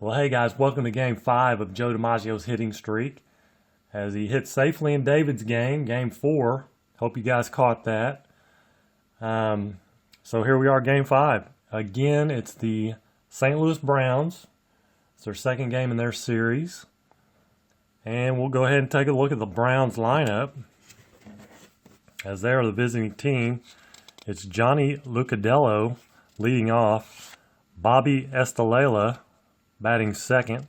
Well, hey guys, welcome to Game 5 of Joe DiMaggio's hitting streak. As he hit safely in David's game, Game 4. Hope you guys caught that. So here we are, Game 5. Again, it's the St. Louis Browns. It's their second game in their series. And we'll go ahead and take a look at the Browns lineup. As they are the visiting team, it's Johnny Luccadello leading off, Bobby Estelela batting second,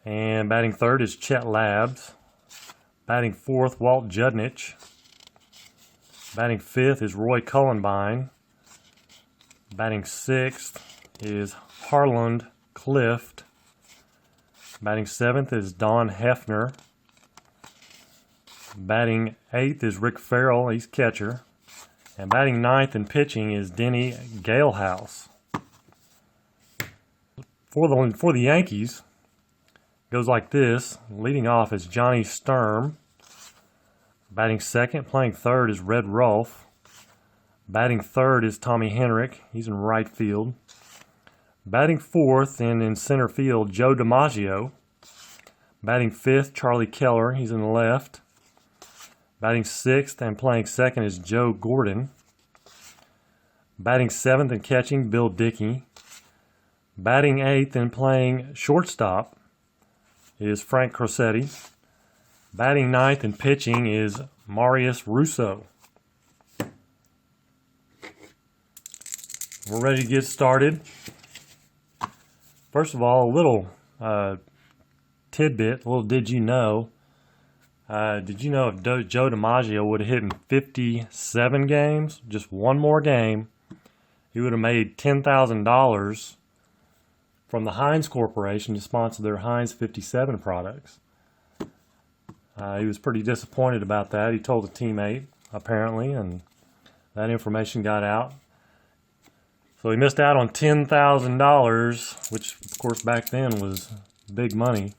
and batting third is Chet Labs. Batting fourth, Walt Judnich. Batting fifth is Roy Cullenbine. Batting sixth is Harland Clift. Batting seventh is Don Hefner. Batting eighth is Rick Farrell, he's catcher. And batting ninth and pitching is Denny Galehouse. For the Yankees, it goes like this. Leading off is Johnny Sturm. Batting second, playing third is Red Rolfe. Batting third is Tommy Henrich. He's in right field. Batting fourth and in center field, Joe DiMaggio. Batting fifth, Charlie Keller. He's in the left. Batting sixth and playing second is Joe Gordon. Batting seventh and catching, Bill Dickey. Batting eighth and playing shortstop is Frank Crosetti. Batting ninth and pitching is Marius Russo. We're ready to get started. First of all, a little tidbit, a little did you know. Did you know if Joe DiMaggio would have hit in 57 games, just one more game, he would have made $10,000 from the Heinz Corporation to sponsor their Heinz 57 products. He was pretty disappointed about that. He told a teammate, apparently, and that information got out. So he missed out on $10,000, which, of course, back then was big money.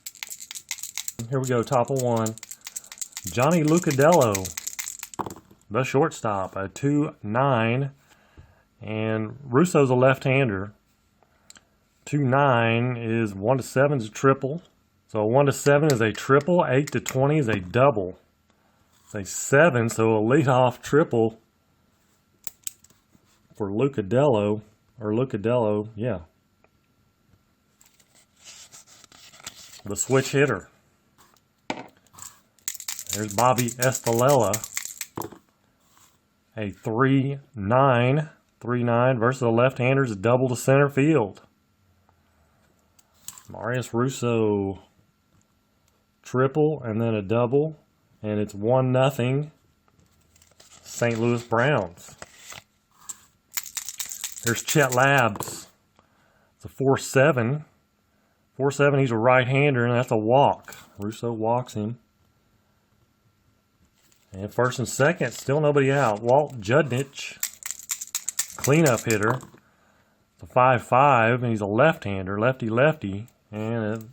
Here we go, top of one. Johnny Luccadello, the shortstop, a 2-9, and Russo's a left-hander. 2-9 is 1-7 is a triple. So 1-7 is a triple, 8-20 is a double. It's a 7, so a leadoff triple for Luccadello, yeah. The switch hitter. There's Bobby Estelela, a 3-9 versus a left-hander's a double to center field. Marius Russo, triple and then a double, and it's 1-0 St. Louis Browns. There's Chet Labs. It's a 4-7. 4-7, he's a right-hander, and that's a walk. Russo walks him. And first and second, still nobody out. Walt Judnich, cleanup hitter. It's a 5-5, and he's a left-hander, lefty-lefty, and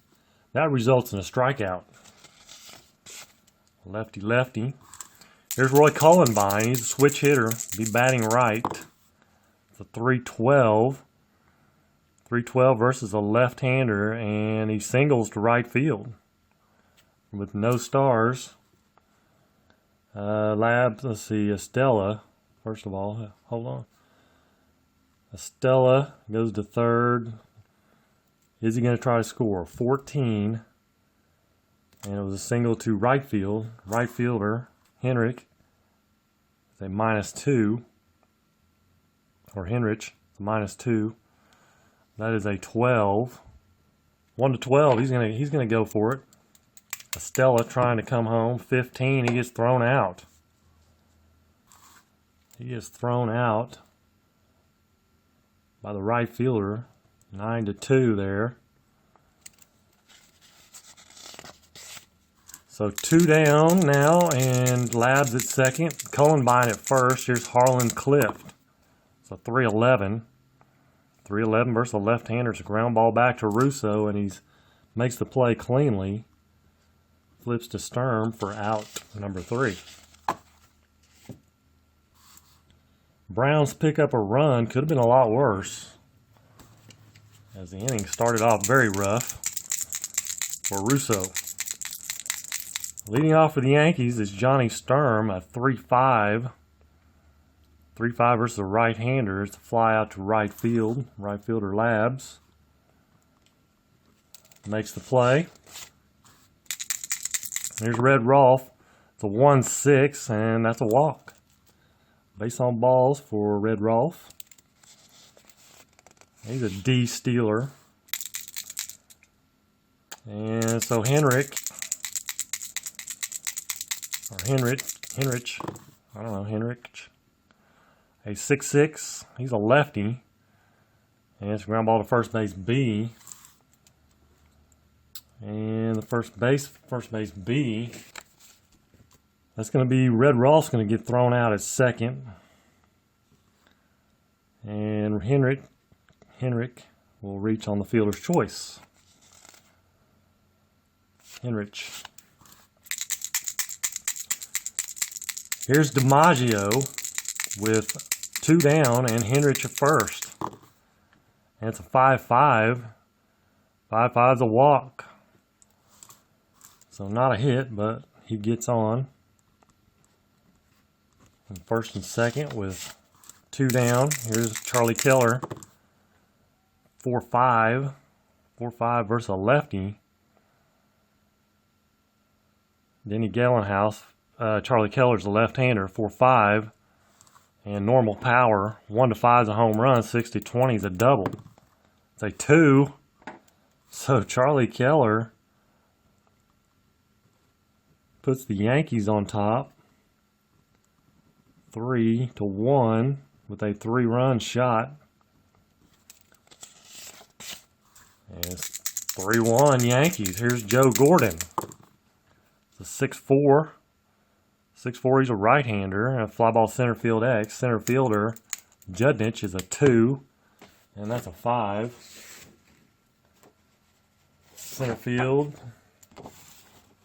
that results in a strikeout. Lefty-lefty. Here's Roy Cullenbine. He's a switch hitter. Be batting right. It's a 3-12. 3-12 versus a left-hander, and he singles to right field with no stars. Labs, let's see, Estella, first of all, hold on. Estella goes to third. Is he going to try to score? 14. And it was a single to right field. Right fielder, Henrich, is a -2. Or Henrich, -2. That is a 12. 1-12, he's gonna go for it. Estella trying to come home. 15, he gets thrown out. He gets thrown out by the right fielder. 9-2 there. So 2 down now, and Labs at second. Cullenbine at first. Here's Harland Clift. So 3-11. 3-11 versus the left-hander. It's a ground ball back to Russo, and he makes the play cleanly. Flips to Sturm for out number 3. Browns pick up a run. Could have been a lot worse. as the inning started off very rough for Russo. Leading off for the Yankees is Johnny Sturm, a 3-5. 3-5 versus a right-hander. It's a fly out to right field. Right fielder Labs makes the play. There's Red Rolfe. It's a 1-6, and that's a walk. Base on balls for Red Rolfe. He's a D stealer. And so Henrich, a 6-6. He's a lefty. And it's a ground ball to first base B. And the first base B. That's going to be Red Rolfe's going to get thrown out at second. And Henrich will reach on the fielder's choice. Henrich. Here's DiMaggio with 2 down and Henrich at first. And it's a 5-5. 5-5's a walk. So not a hit, but he gets on. And first and second with 2 down. Here's Charlie Keller. 4-5. 4-5 versus a lefty. Denny Galenhouse. Charlie Keller's a left-hander. 4-5. And normal power. 1-5 is a home run. 6-20 is a double. It's a 2. So Charlie Keller puts the Yankees on top. 3-1 with a 3-run shot. And it's 3-1 Yankees. Here's Joe Gordon. It's a 6-4. 6'4", he's a right-hander. And a fly ball center field X. Center fielder Judnich is a 2. And that's a 5. Center field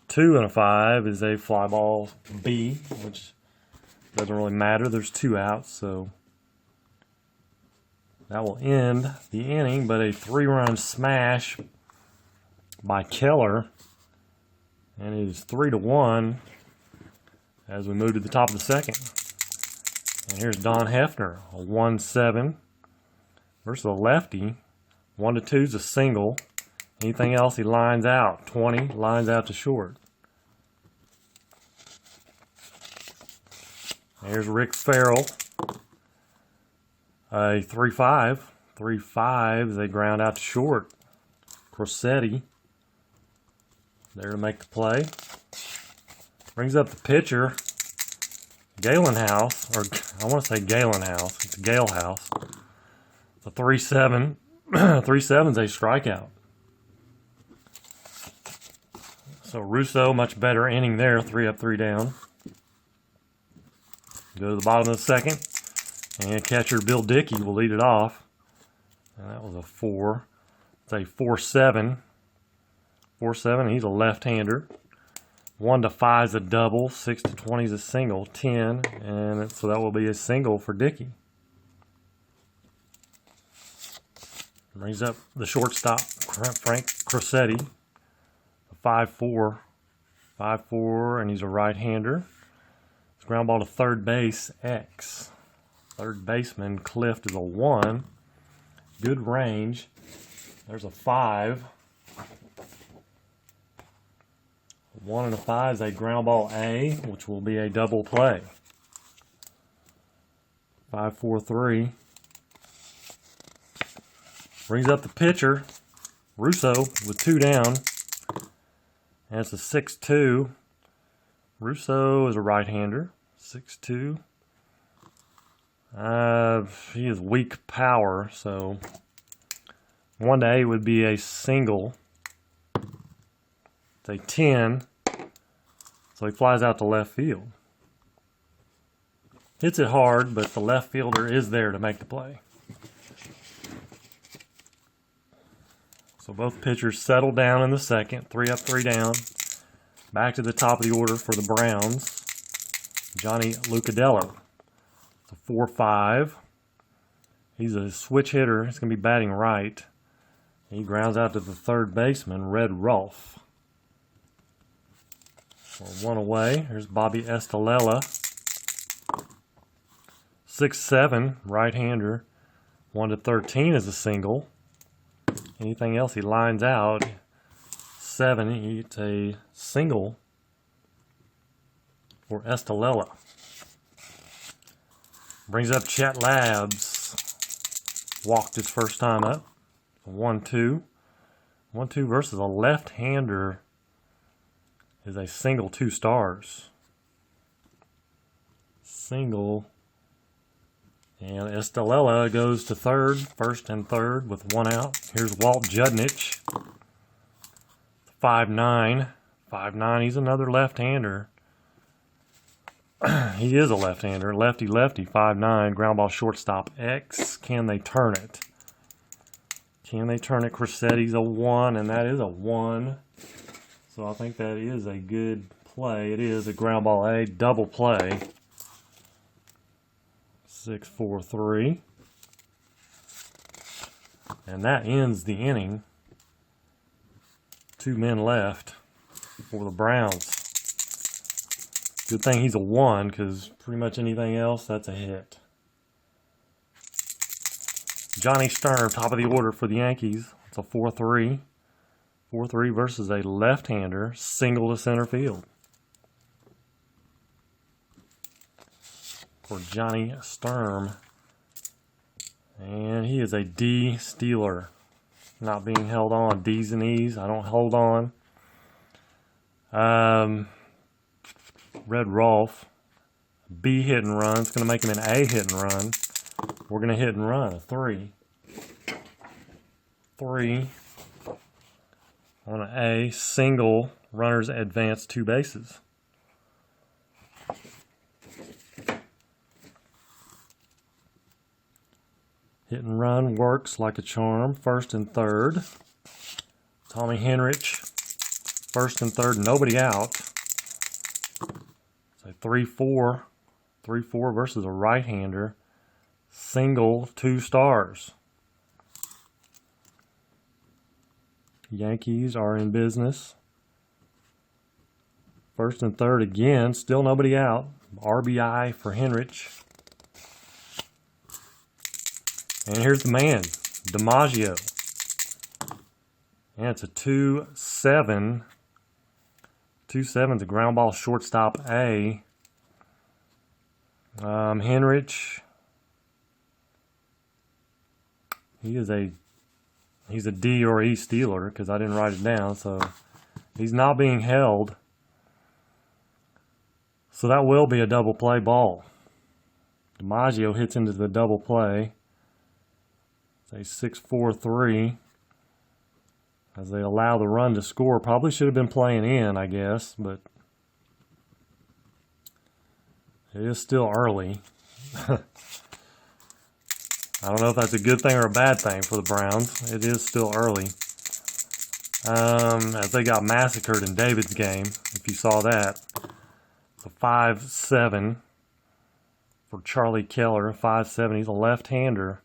2 and a 5 is a fly ball B, which doesn't really matter. There's 2 outs, so that will end the inning. But a 3-run smash by Keller, and it is 3-1 as we move to the top of the second. And here's Don Hefner, a 1-7 versus a lefty. 1-2 is a single. Anything else, he lines out. 20, lines out to short. Here's Rick Farrell. A 3-5. 3-5 is a ground out to short. Corsetti there to make the play. Brings up the pitcher, Galenhouse, or I want to say Galenhouse. It's Galehouse. It's a 3-7. 3-7 is a strikeout. So Russo, much better inning there. 3 up, 3 down. Go to the bottom of the second. And catcher Bill Dickey will lead it off. And that was a 4. It's a 4-7. 4-7, he's a left-hander. 1-5 is a double. 6-20 is a single. 10. And so that will be a single for Dickey. Brings up the shortstop, Frank Crosetti. 5-4. 5-4, and he's a right-hander. It's ground ball to third base, X. Third baseman, Clift, is a 1. Good range. There's a 5. 1 and a 5 is a ground ball A, which will be a double play. 5-4-3. Brings up the pitcher, Russo, with 2 down. And it's a 6-2. Russo is a right-hander. 6-2. He is weak power, so 1-8 would be a single. It's a 10. So he flies out to left field. Hits it hard, but the left fielder is there to make the play. So both pitchers settle down in the second. 3 up, 3 down. Back to the top of the order for the Browns. Johnny Lucadella. It's a 4-5. He's a switch hitter. He's going to be batting right. He grounds out to the third baseman, Red Rolfe. We're one away. Here's Bobby Estalella. 6'7", right-hander. 1-13 is a single. Anything else he lines out. 7, it's a single for Estalella. Brings up Chet Labs. Walked his first time up. 1-2. 1-2 versus a left-hander is a single 2 stars. Single. And Estalella goes to third, first and third with 1 out. Here's Walt Judnich. 5'9". 5'9", he's another left-hander. He is a left-hander. Lefty-lefty, 5'9". Ground ball shortstop X. Can they turn it? Can they turn it? Crissetti's a 1, and that is a 1. So I think that is a good play. It is a ground ball A, double play. 6-4-3. And that ends the inning. 2 men left for the Browns. Good thing he's a 1, because pretty much anything else, that's a hit. Johnny Sturm, top of the order for the Yankees. It's a 4-3. 4-3 versus a left-hander, single to center field. For Johnny Sturm. And he is a D Steeler. Not being held on. D's and E's. I don't hold on. Red Rolfe. B hit and run. It's going to make him an A hit and run. We're going to hit and run. A 3. 3. On an A. Single. Runners advance 2 bases. Hit and run works like a charm. First and third. Tommy Henrich. First and third. Nobody out. It's a 3-4. 3-4 versus a right-hander. Single 2 stars. Yankees are in business. First and third again. Still nobody out. RBI for Henrich. And here's the man, DiMaggio. And it's a 2-7. 2-7's a ground ball shortstop A. Henrich. He's a D or E Steeler because I didn't write it down, so he's not being held. So that will be a double play ball. DiMaggio hits into the double play. It's a 6-4-3 as they allow the run to score. Probably should have been playing in, I guess, but it is still early. I don't know if that's a good thing or a bad thing for the Browns. It is still early. As they got massacred in David's game, if you saw that. It's a 5-7 for Charlie Keller. 5-7. He's a left-hander.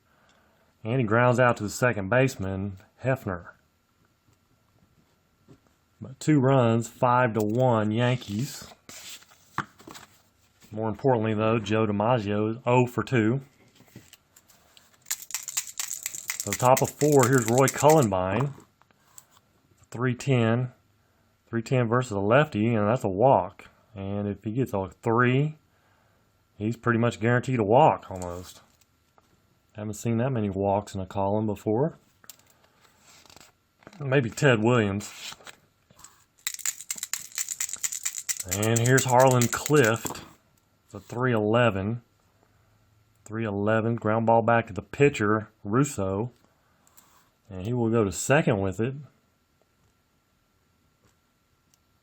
And he grounds out to the second baseman, Hefner. But 2 runs, 5-1 Yankees. More importantly, though, Joe DiMaggio is 0 for 2. So top of 4, here's Roy Cullenbine. 3-10. 3-10 versus a lefty, and that's a walk. And if he gets a 3, he's pretty much guaranteed a walk almost. Haven't seen that many walks in a column before. Maybe Ted Williams. And here's Harlan Clift. It's a 3-11. 3-11. Ground ball back to the pitcher, Russo. And he will go to second with it.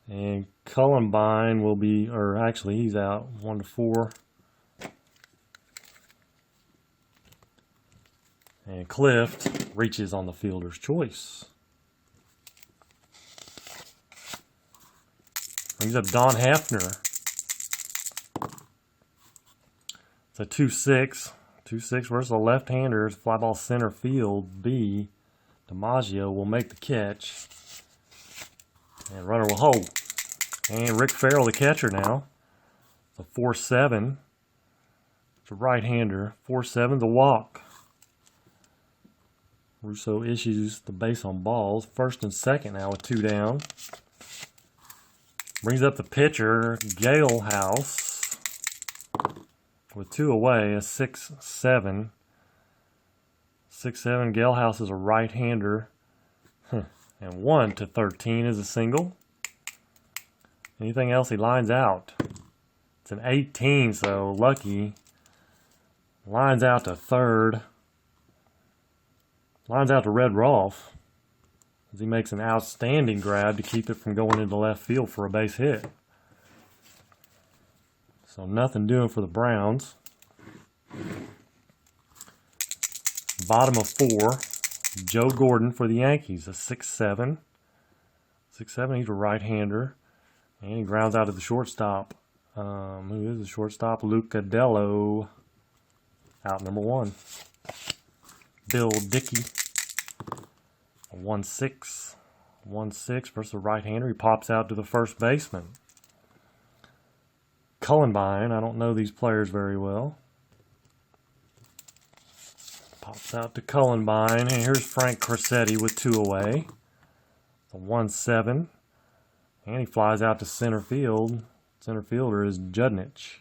And Cullenbine will be, or actually he's out 1-4. And Clift reaches on the fielder's choice. Brings up Don Hefner. It's a 2-6. 2-6 versus a left-hander. Fly ball center field, B. DiMaggio will make the catch. And runner will hold. And Rick Farrell, the catcher now. It's a 4-7. It's a right-hander. 4-7's a walk. Russo issues the base on balls. First and second now with 2 down. Brings up the pitcher, Galehouse, with 2 away, a 6-7. 6-7, Galehouse is a right-hander. And 1-13 is a single. Anything else, he lines out. It's an 18, so lucky. Lines out to third. Lines out to Red Rolfe as he makes an outstanding grab to keep it from going into left field for a base hit. So nothing doing for the Browns. Bottom of 4. Joe Gordon for the Yankees, a 6-7. 6-7, he's a right-hander. And he grounds out to the shortstop. Who is the shortstop? Luca Dello. Out number 1. Bill Dickey. 1-6. 1-6 versus the right-hander. He pops out to the first baseman. Cullenbine, I don't know these players very well. Pops out to Cullenbine. And here's Frank Corsetti with 2 away. A 1-7. And he flies out to center field. Center fielder is Judnich.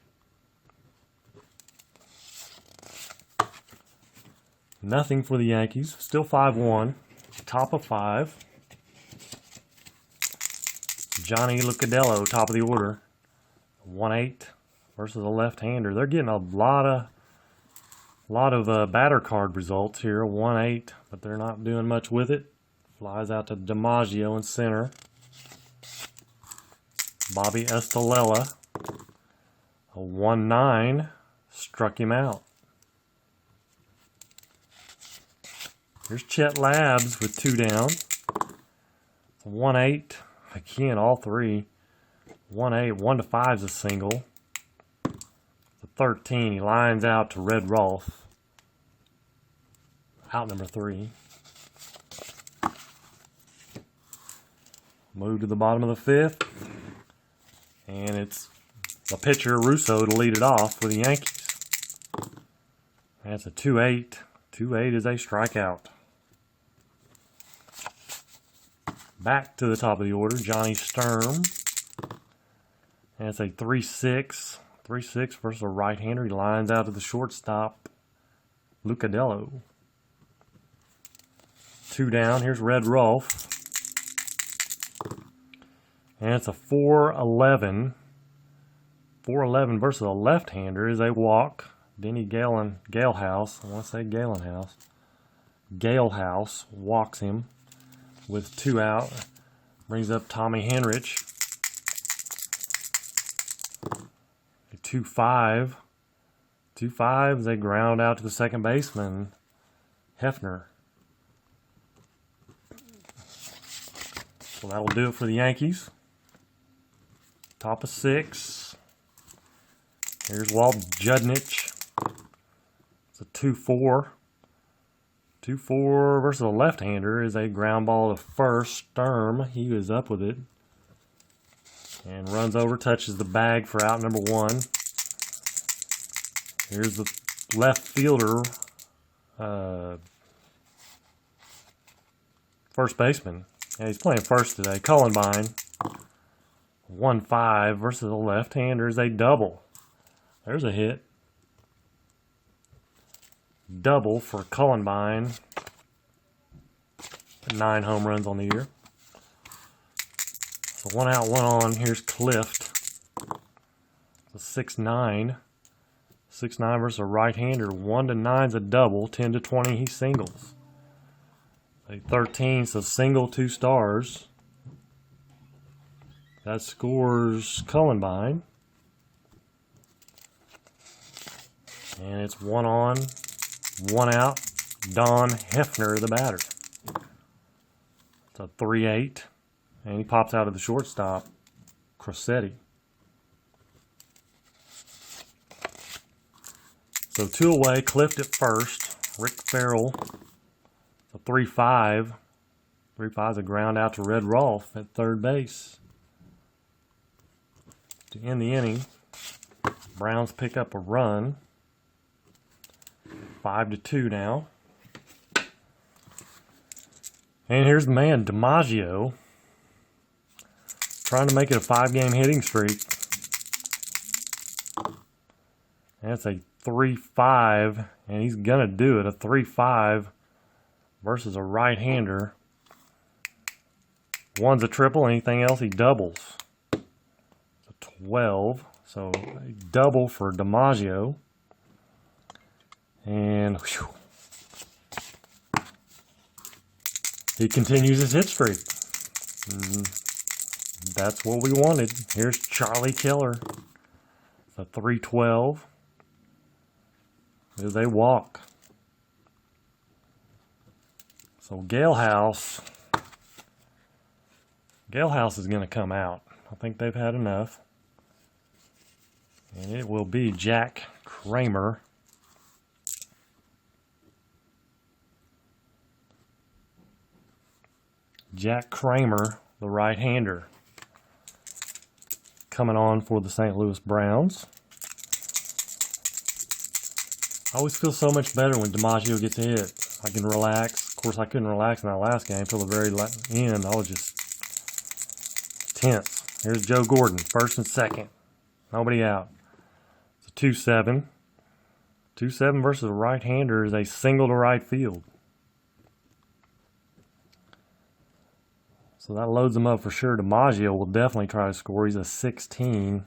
Nothing for the Yankees. Still 5-1. Top of 5. Johnny Lucadello, top of the order. 1-8 versus a left-hander. They're getting a lot of batter card results here. 1-8, but they're not doing much with it. Flies out to DiMaggio in center. Bobby Estalella. A 1-9 struck him out. Here's Chet Labs with 2 down. 1-8. Again, all 3. 1-8. 1-5 is a single. The 13. He lines out to Red Rolfe. Out number 3. Move to the bottom of the 5th. And it's the pitcher, Russo, to lead it off for the Yankees. That's a 2-8. 2-8 is a strikeout. Back to the top of the order, Johnny Sturm. And it's a 3-6. 3-6 versus a right-hander. He lines out to the shortstop, Lucadello. 2 down. Here's Red Rolfe. And it's a 4-11. 4-11 versus a left-hander is a walk. Denny Galehouse. I want to say Galenhouse. Galehouse walks him with 2 out. Brings up Tommy Henrich. A 2-5. 2-5 as they ground out to the second baseman, Hefner. So that'll do it for the Yankees. Top of 6. Here's Walt Judnich. It's a 2-4. 2-4 versus a left-hander is a ground ball to first. Sturm, he is up with it. And runs over, touches the bag for out number 1. Here's the left fielder, first baseman. Yeah, he's playing first today. Cullenbine. 1-5 versus a left-hander is a double. There's a hit. Double for Cullenbine. 9 home runs on the year. So 1 out, 1 on. Here's Clift. A 6-9. 6-9 versus a right-hander. 1-9 is a double. 10-20 he singles. A 13, so single 2 stars. That scores Cullenbine. And it's 1 on, 1 out. Don Hefner, the batter. It's a 3-8. And he pops out of the shortstop, Crosetti. So 2 away, Clift at first. Rick Farrell, a 3-5. 3-5 is a ground out to Red Rolfe at third base. To end the inning, Browns pick up a run. 5-2 now. And here's the man, DiMaggio, trying to make it a 5-game hitting streak. That's a 3-5, and he's going to do it. A 3-5 versus a right-hander. One's a triple, anything else he doubles. It's a 12, so a double for DiMaggio. And whew, he continues his hit streak. That's what we wanted. Here's Charlie Keller. It's a 3-12. There's a walk. So Galehouse is going to come out. I think they've had enough. And it will be Jack Kramer. Jack Kramer, the right-hander, coming on for the St. Louis Browns. I always feel so much better when DiMaggio gets a hit. I can relax. Of course, I couldn't relax in that last game until the very end. I was just tense. Here's Joe Gordon, first and second. Nobody out. It's a 2-7. 2-7 versus a right-hander is a single to right field. So that loads him up for sure. DiMaggio will definitely try to score. He's a 16.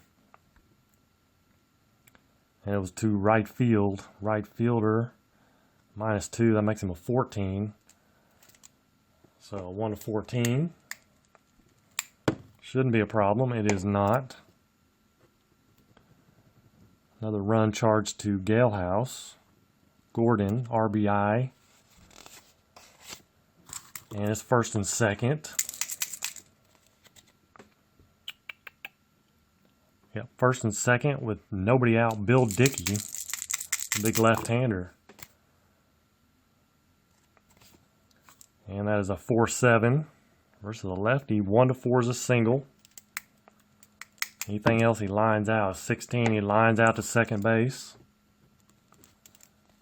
And it was to right field. Right fielder, -2. That makes him a 14. So 1-14. Shouldn't be a problem. It is not. Another run charged to Galehouse. Gordon, RBI. And it's first and second. Yep, first and second with nobody out. Bill Dickey, the big left-hander. And that is a 4-7 versus a lefty. 1-4 is a single. Anything else he lines out. 16, he lines out to second base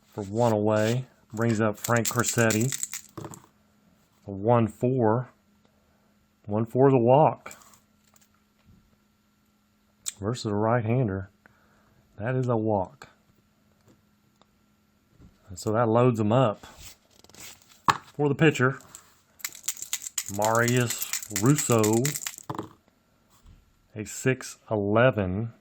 for 1 away. Brings up Frank Corsetti. A 1-4. 1-4 is a walk. Versus a right-hander. That is a walk. And so that loads them up. For the pitcher, Marius Russo, a 6-11.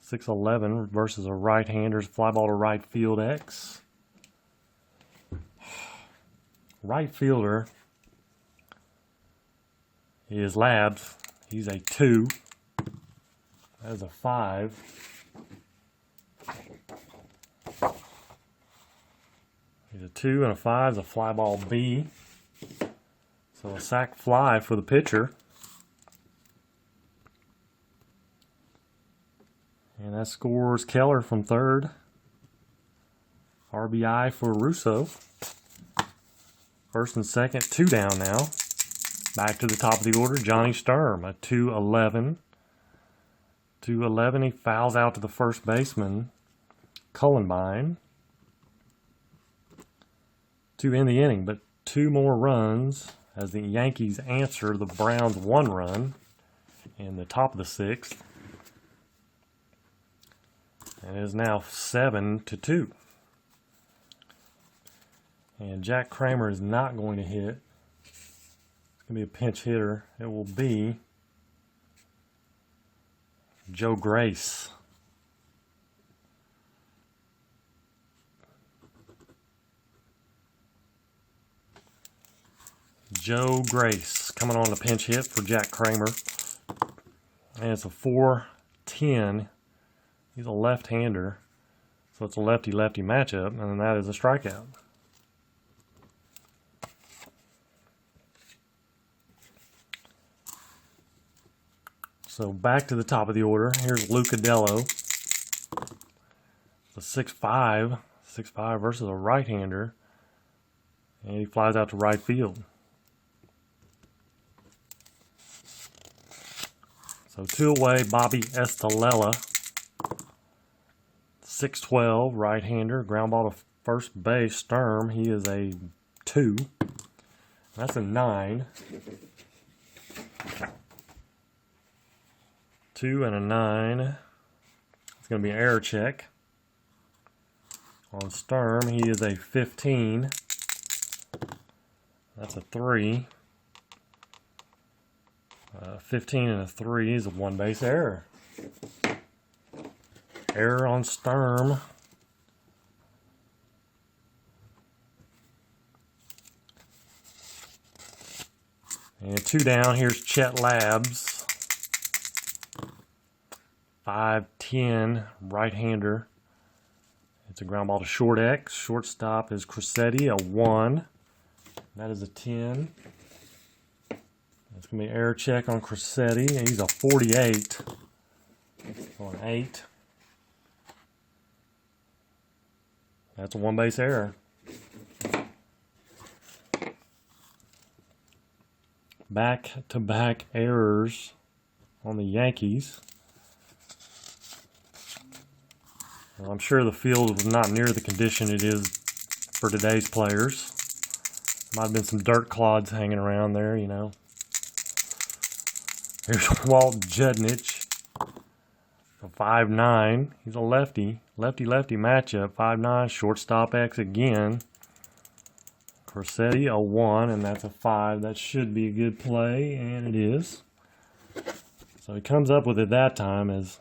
6-11 versus a right-hander's fly ball to right field X. Right fielder is Labs. He's a 2. That is a 5. He's a 2 and a 5 is a fly ball B. So a sac fly for the pitcher. And that scores Keller from third. RBI for Russo. First and second, 2 down now. Back to the top of the order, Johnny Sturm, a 2-11. 2-11, he fouls out to the first baseman, Cullenbine. 2 in the inning, but 2 more runs as the Yankees answer the Browns' 1 run in the top of the 6th. And it is now 7-2. And Jack Kramer is not going to hit. It's going to be a pinch hitter. It will be Joe Grace. Joe Grace coming on the pinch hit for Jack Kramer. And it's a 4-10. He's a left-hander. So it's a lefty-lefty matchup, and that is a strikeout. So back to the top of the order. Here's Lou Cadello. The 6'5". 6'5" versus a right-hander. And he flies out to right field. So 2 away, Bobby Estalella. 6'12", right-hander, ground ball to first base. Sturm, he is a 2. That's a 9. 2 and a 9. It's going to be an error check. On Sturm, he is a 15. That's a 3. 15 and a 3 is a 1 base error. Error on Sturm. And 2 down. Here's Chet Labs. 5'10", right-hander. It's a ground ball to short X. Shortstop is Cressetti, a 1. That is a 10. It's going to be an error check on Cressetti. He's a 48. So an 8. That's a 1 base error. Back-to-back errors on the Yankees. Well, I'm sure the field was not near the condition it is for today's players. Might have been some dirt clods hanging around there, you know. Here's Walt Judnich, a 5'9". He's a lefty. Lefty-lefty matchup. 5'9", shortstop X again. Cressetti, a 1, and that's a 5. That should be a good play, and it is. So he comes up with it that time as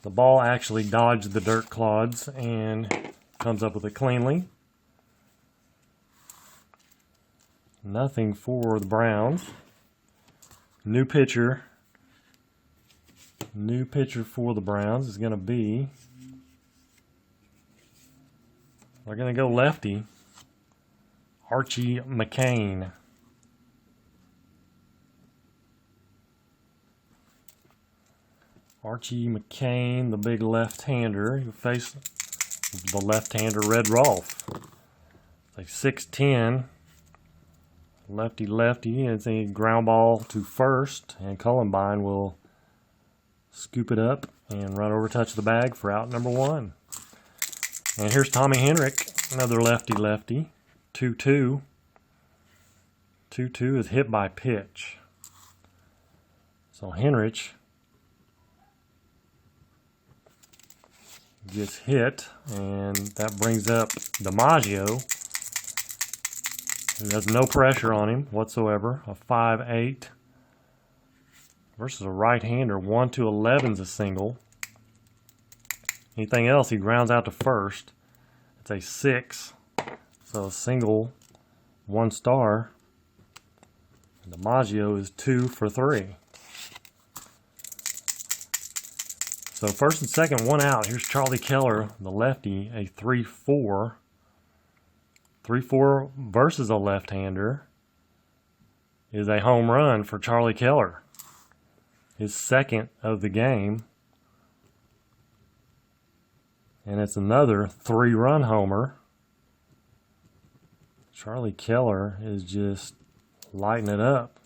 the ball actually dodged the dirt clods and comes up with it cleanly. Nothing for the Browns. New pitcher for the Browns is going to be, they're going to go lefty, Archie McCain. Archie McCain, the big left-hander. He'll face the left-hander Red Rolfe. Like 6'10", lefty-lefty. It's a ground ball to first, and Cullenbine will scoop it up and run over, touch the bag for out number 1. And here's Tommy Henrich, another lefty-lefty. 2-2. 2-2 is hit by pitch. So Henrich gets hit, and that brings up DiMaggio, who has no pressure on him whatsoever. A 5'8", versus a right-hander. 1-11 is a single. Anything else, he grounds out to first. It's a 6, so a single, 1 star. And DiMaggio is 2 for 3. So first and second, 1 out. Here's Charlie Keller, the lefty, a 3-4. 3-4 versus a left-hander is a home run for Charlie Keller. His second of the game. And it's another 3-run homer. Charlie Keller is just lighting it up.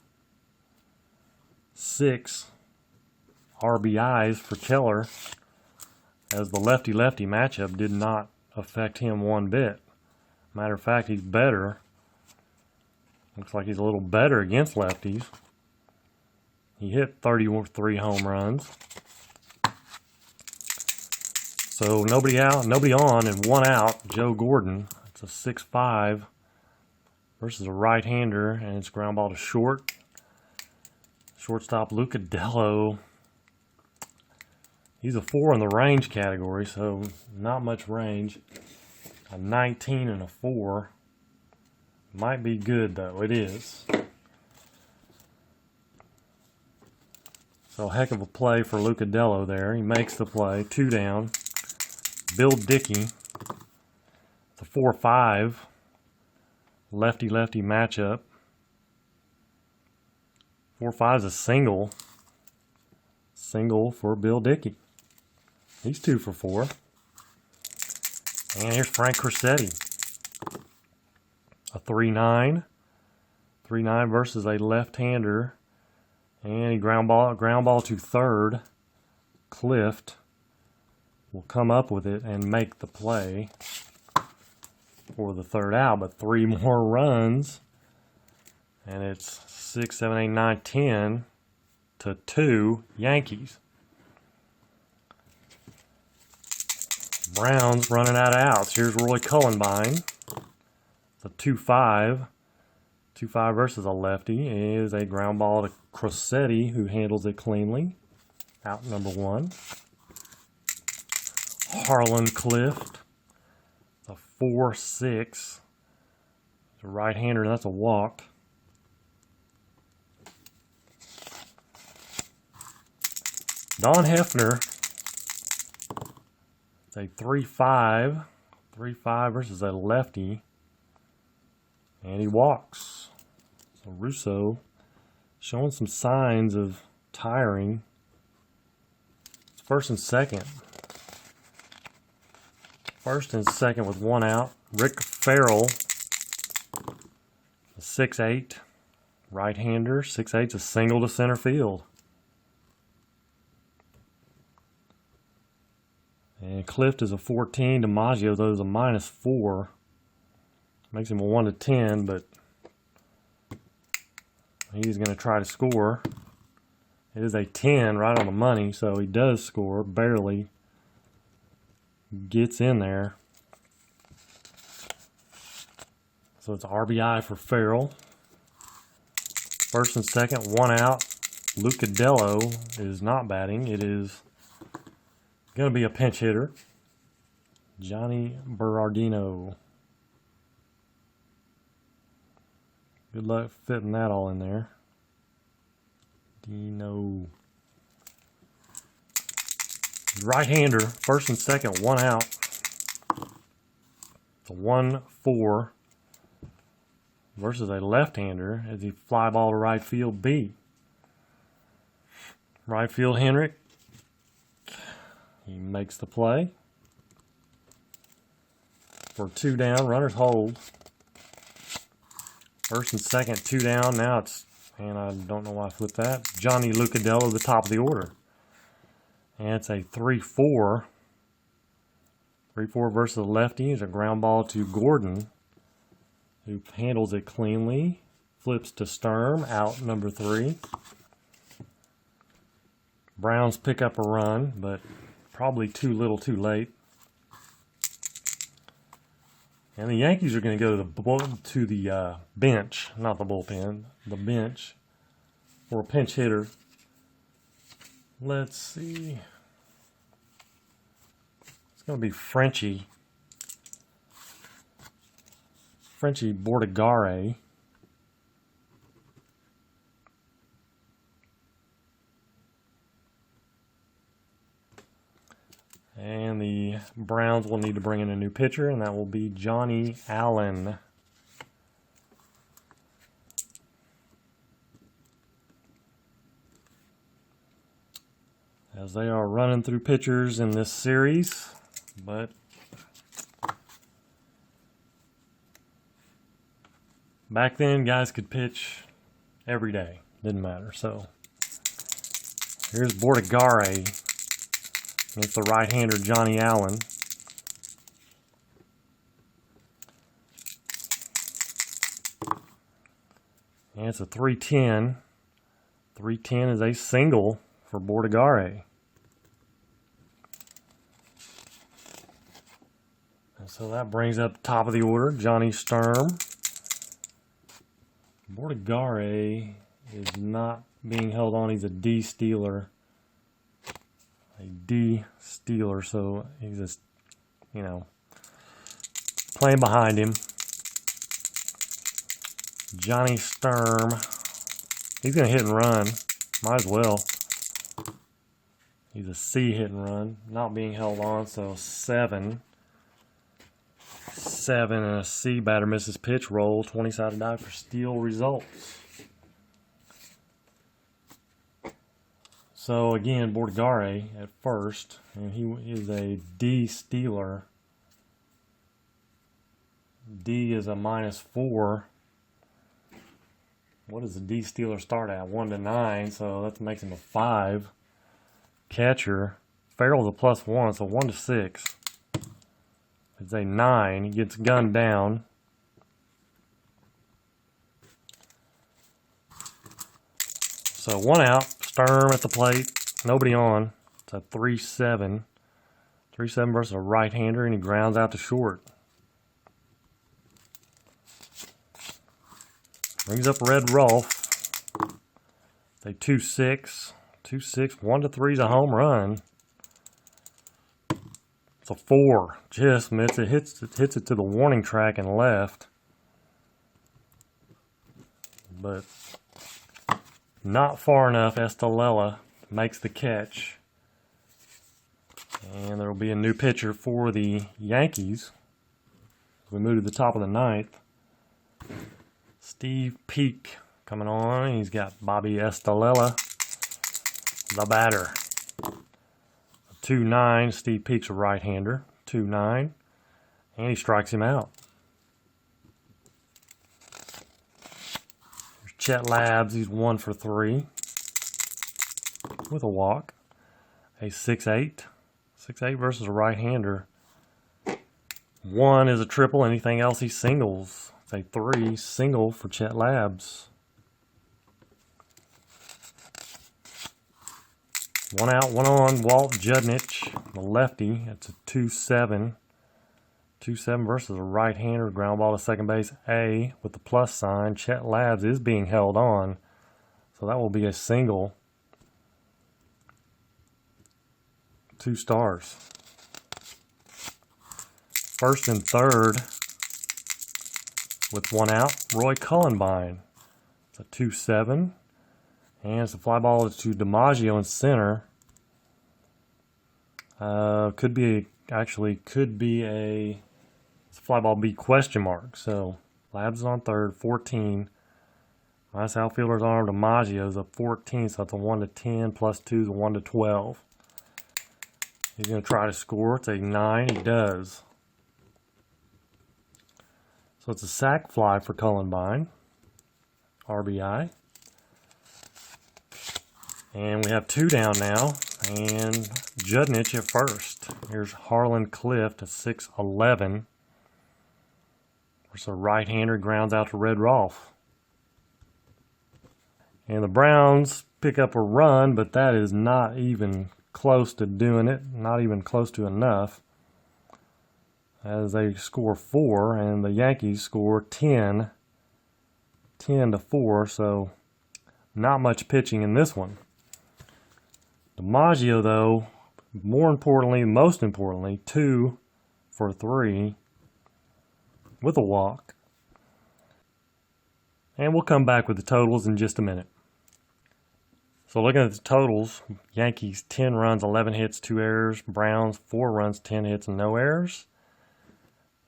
6 RBIs for Keller, as the lefty-lefty matchup did not affect him one bit. Matter of fact, he's better. Looks like he's a little better against lefties. He hit 33 home runs. So nobody out, nobody on, and 1 out. Joe Gordon. It's a 6'5" versus a right-hander, and it's ground ball to short. Shortstop Luca Dello. He's a 4 in the range category, so not much range. A 19 and a 4. Might be good, though. It is. So heck of a play for Luca Dello there. He makes the play. 2 down. Bill Dickey. It's a 4-5. Lefty-lefty matchup. 4-5 is a single. Single for Bill Dickey. He's 2 for 4. And here's Frank Cressetti. A 3-9. 3-9 versus a left-hander And he ground ball to third. Clift will come up with it and make the play for the third out, but 3 more runs, and it's 6, 7, 8, 9, 10 to 2 Yankees. Browns running out of outs. Here's Roy Cullenbine. It's a 2-5. 2-5 versus a lefty is a ground ball to Crosetti, who handles it cleanly. Out number 1. Harlan Clift. A 4-6. It's a right-hander, that's a walk. Don Hefner. It's a 3-5. 3-5 versus a lefty. And he walks. So Russo showing some signs of tiring. It's first and second. First and second with 1 out. Rick Farrell, a 6'8", right-hander. 6'8's a single to center field. And Clift is a 14. DiMaggio, though, is a -4. Makes him a 1-10, but he's going to try to score. It is a 10, right on the money, so he does score, barely. Gets in there. So it's RBI for Farrell. First and second, 1 out. Lucadello is not batting. It is going to be a pinch hitter. Johnny Berardino. Good luck fitting that all in there. Dino. Right-hander, first and second, 1 out. It's a 1-4 versus a left-hander as he fly ball to right field B. Right field Henrik. He makes the play. For 2 down, runners hold. First and second, 2 down. Now it's, and I don't know why I flipped that, Johnny Lucadello, the top of the order. And it's a 3-4. 3-4 versus the lefty. It's a ground ball to Gordon, who handles it cleanly. Flips to Sturm, out number 3. Browns pick up a run, but probably too little too late. And the Yankees are going to go to the bench, not the bullpen, the bench, for a pinch hitter. Let's see. It's going to be Frenchie Bordigare. And the Browns will need to bring in a new pitcher, and that will be Johnny Allen. As they are running through pitchers in this series, but back then guys could pitch every day, didn't matter. So here's Bordigare against the right-hander Johnny Allen. And it's a 3-10. 3-10 is a single for Bordigare. And so that brings up the top of the order, Johnny Sturm. Bordigare is not being held on. He's a D stealer. So he's just, playing behind him. Johnny Sturm. He's going to hit and run. Might as well. He's a C hit and run. Not being held on, so 7. 7 and a C. Batter misses pitch. Roll. 20-sided die for steal results. So again, Bordigare at first, and he is a D stealer. D is a -4. What does the D Steeler start at? 1-9, so that makes him a 5. Catcher. Farrell's a +1, so 1-6. It's a 9. He gets gunned down. So 1 out. Sturm at the plate. Nobody on. It's a 3-7. 3-7 versus a right-hander, and he grounds out to short. Brings up Red Rolf. It's a 2-6. 2-6. 1-3 is a home run. It's a 4. Just missed it. Hits it to the warning track and left. But not far enough. Estalella makes the catch. And there will be a new pitcher for the Yankees. We move to the top of the 9th. Steve Peak coming on. He's got Bobby Estalella, the batter. 2-9. Steve Peak's a right-hander. 2-9. And he strikes him out. There's Chet Labs. He's 1 for 3 with a walk. A 6-8. 6-8 versus a right-hander. 1 is a triple. Anything else, he singles. It's a 3 single for Chet Labs. 1 out, 1 on. Walt Judnich, the lefty. It's a 2-7. 2-7 versus a right-hander. Ground ball to second base. A with the plus sign. Chet Labs is being held on, so that will be a single. 2 stars. First and third with 1 out. Roy Cullenbine. It's a 2-7. And it's a fly ball to DiMaggio in center. Could be a fly ball B question mark. So Labs is on third, 14. Nice outfielder's arm. DiMaggio's a 14, so it's a 1-10 plus 2 is a 1-12. He's going to try to score. It's a 9. He does. So it's a sac fly for Cullenbine. RBI. And we have 2 down now. And Judnich at first. Here's Harlan Clift at 6-11. There's a right-hander, grounds out to Red Rolf. And the Browns pick up a run, but that is not even close to doing it. Not even close to enough. As they score 4, and the Yankees score 10. 10-4, so not much pitching in this one. DiMaggio, though, most importantly, 2 for 3 with a walk. And we'll come back with the totals in just a minute. So looking at the totals, Yankees 10 runs, 11 hits, 2 errors. Browns 4 runs, 10 hits, and no errors.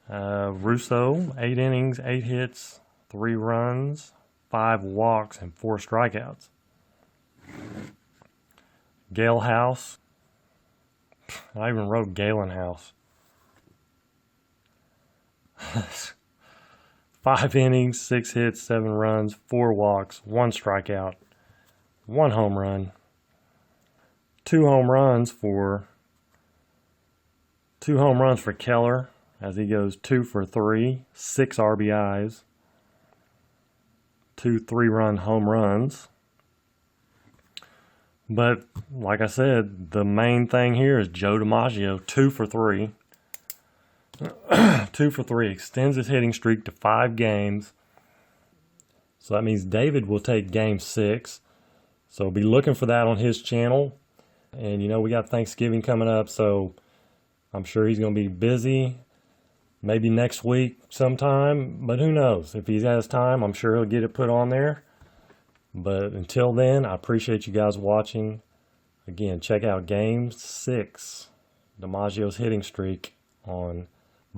Russo, 8 innings, 8 hits, 3 runs, 5 walks, and 4 strikeouts. Gale House. I even wrote Galen House. 5 innings, 6 hits, 7 runs, 4 walks, 1 strikeout, 1 home run. 2 home runs for Keller as he goes 2 for 3, 6 RBIs, 2 3-run home runs. But, like I said, the main thing here is Joe DiMaggio, 2 for 3. 2 for 3. Extends his hitting streak to 5 games. So that means David will take game 6. So be looking for that on his channel. And, we got Thanksgiving coming up, so I'm sure he's going to be busy. Maybe next week sometime, but who knows? If he has time, I'm sure he'll get it put on there. But until then, I appreciate you guys watching. Again, check out Game 6, DiMaggio's hitting streak on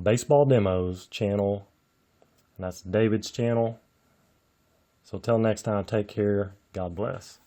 Baseball Demos channel. And that's David's channel. So till next time, take care. God bless.